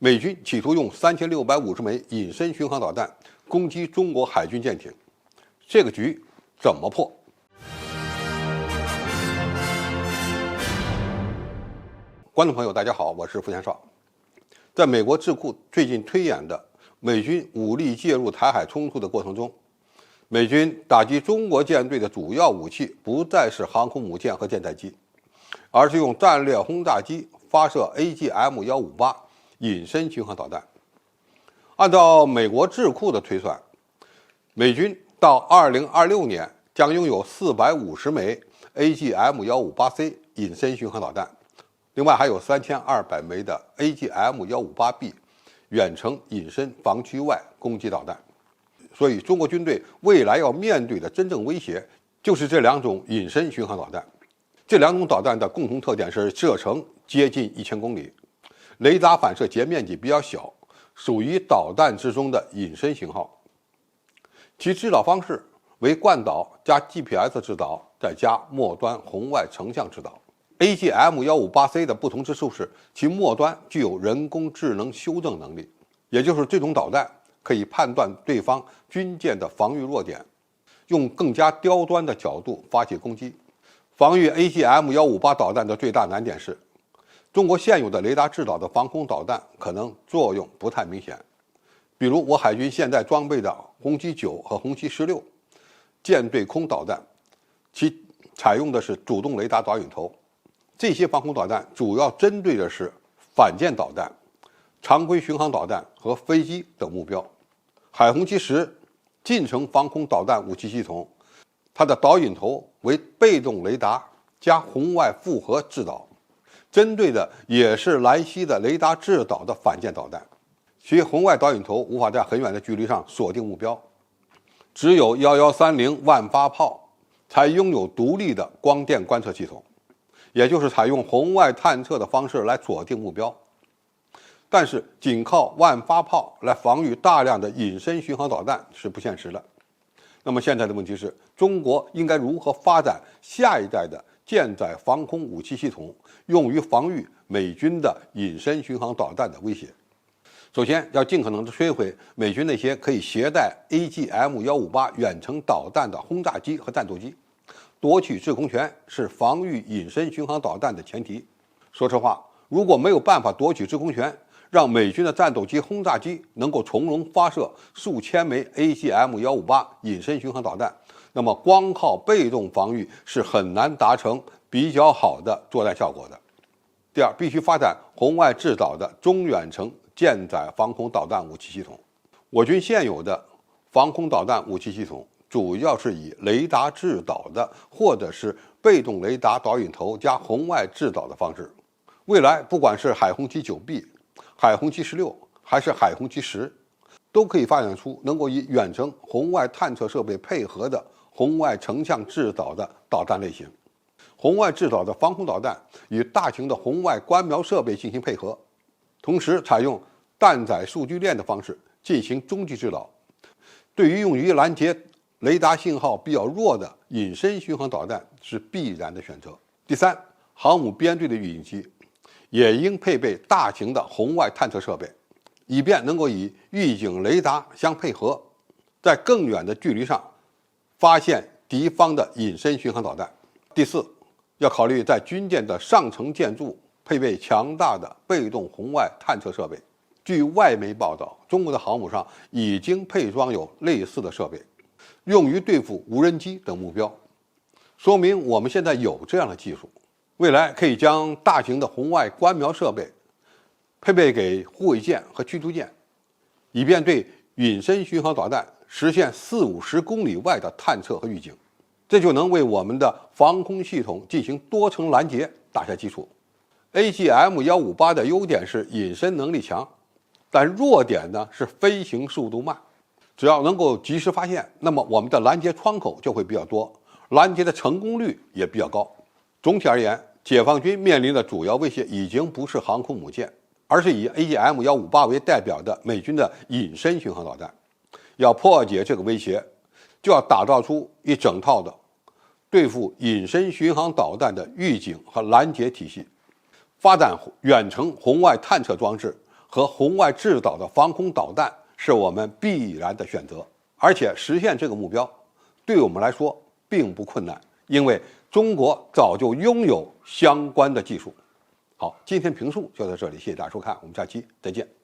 美军企图用3650枚隐身巡航导弹攻击中国海军舰艇，这个局怎么破？观众朋友，大家好，我是付先少。在美国智库最近推演的美军武力介入台海冲突的过程中，美军打击中国舰队的主要武器不再是航空母舰和舰载机，而是用战略轰炸机发射 AGM-158 隐身巡航导弹。按照美国智库的推算，美军到2026年将拥有450枚 AGM-158C 隐身巡航导弹，另外还有3200枚的 AGM-158B 远程隐身防区外攻击导弹。所以中国军队未来要面对的真正威胁就是这两种隐身巡航导弹。这两种导弹的共同特点是射程接近1000公里，雷达反射截面积比较小，属于导弹之中的隐身型号。其制导方式为惯导加 GPS 制导，再加末端红外成像制导。AGM-158C 的不同之处是，其末端具有人工智能修正能力，也就是这种导弹可以判断对方军舰的防御弱点，用更加刁钻的角度发起攻击。防御 AGM-158 导弹的最大难点是，中国现有的雷达制导的防空导弹可能作用不太明显。比如我海军现在装备的红旗9和红旗16舰对空导弹，其采用的是主动雷达导引头。这些防空导弹主要针对的是反舰导弹、常规巡航导弹和飞机等目标。海红旗10近程防空导弹武器系统，它的导引头为被动雷达加红外复合制导，针对的也是来袭的雷达制导的反舰导弹。其红外导引头无法在很远的距离上锁定目标，只有1130万发炮才拥有独立的光电观测系统，也就是采用红外探测的方式来锁定目标。但是仅靠万发炮来防御大量的隐身巡航导弹是不现实的。那么现在的问题是，中国应该如何发展下一代的舰载防空武器系统，用于防御美军的隐身巡航导弹的威胁？首先要尽可能的摧毁美军那些可以携带 AGM-158 远程导弹的轰炸机和战斗机，夺取制空权是防御隐身巡航导弹的前提。说实话，如果没有办法夺取制空权，让美军的战斗机、轰炸机能够从容发射数千枚 AGM-158 隐身巡航导弹，那么光靠被动防御是很难达成比较好的作战效果的。第二，必须发展红外制导的中远程舰载防空导弹武器系统。我军现有的防空导弹武器系统主要是以雷达制导的，或者是被动雷达导引头加红外制导的方式。未来不管是海红旗9B、海红旗16还是海红旗10，都可以发展出能够以远程红外探测设备配合的红外成像制导的导弹类型。红外制导的防空导弹与大型的红外观瞄设备进行配合，同时采用弹载数据链的方式进行中继制导，对于用于拦截雷达信号比较弱的隐身巡航导弹是必然的选择。第三，航母编队的预警机也应配备大型的红外探测设备，以便能够以预警雷达相配合，在更远的距离上发现敌方的隐身巡航导弹。第四，要考虑在军舰的上层建筑配备强大的被动红外探测设备。据外媒报道，中国的航母上已经配装有类似的设备，用于对付无人机等目标，说明我们现在有这样的技术。未来可以将大型的红外观瞄设备配备给护卫舰和驱逐舰，以便对隐身巡航导弹实现40-50公里外的探测和预警，这就能为我们的防空系统进行多层拦截打下基础。AGM-158 的优点是隐身能力强，但弱点呢是飞行速度慢。只要能够及时发现，那么我们的拦截窗口就会比较多，拦截的成功率也比较高。总体而言，解放军面临的主要威胁已经不是航空母舰，而是以 AGM-158 为代表的美军的隐身巡航导弹。要破解这个威胁，就要打造出一整套的对付隐身巡航导弹的预警和拦截体系，发展远程红外探测装置和红外制导的防空导弹是我们必然的选择，而且实现这个目标对我们来说并不困难，因为中国早就拥有相关的技术。好，今天评述就到这里，谢谢大家收看，我们下期再见。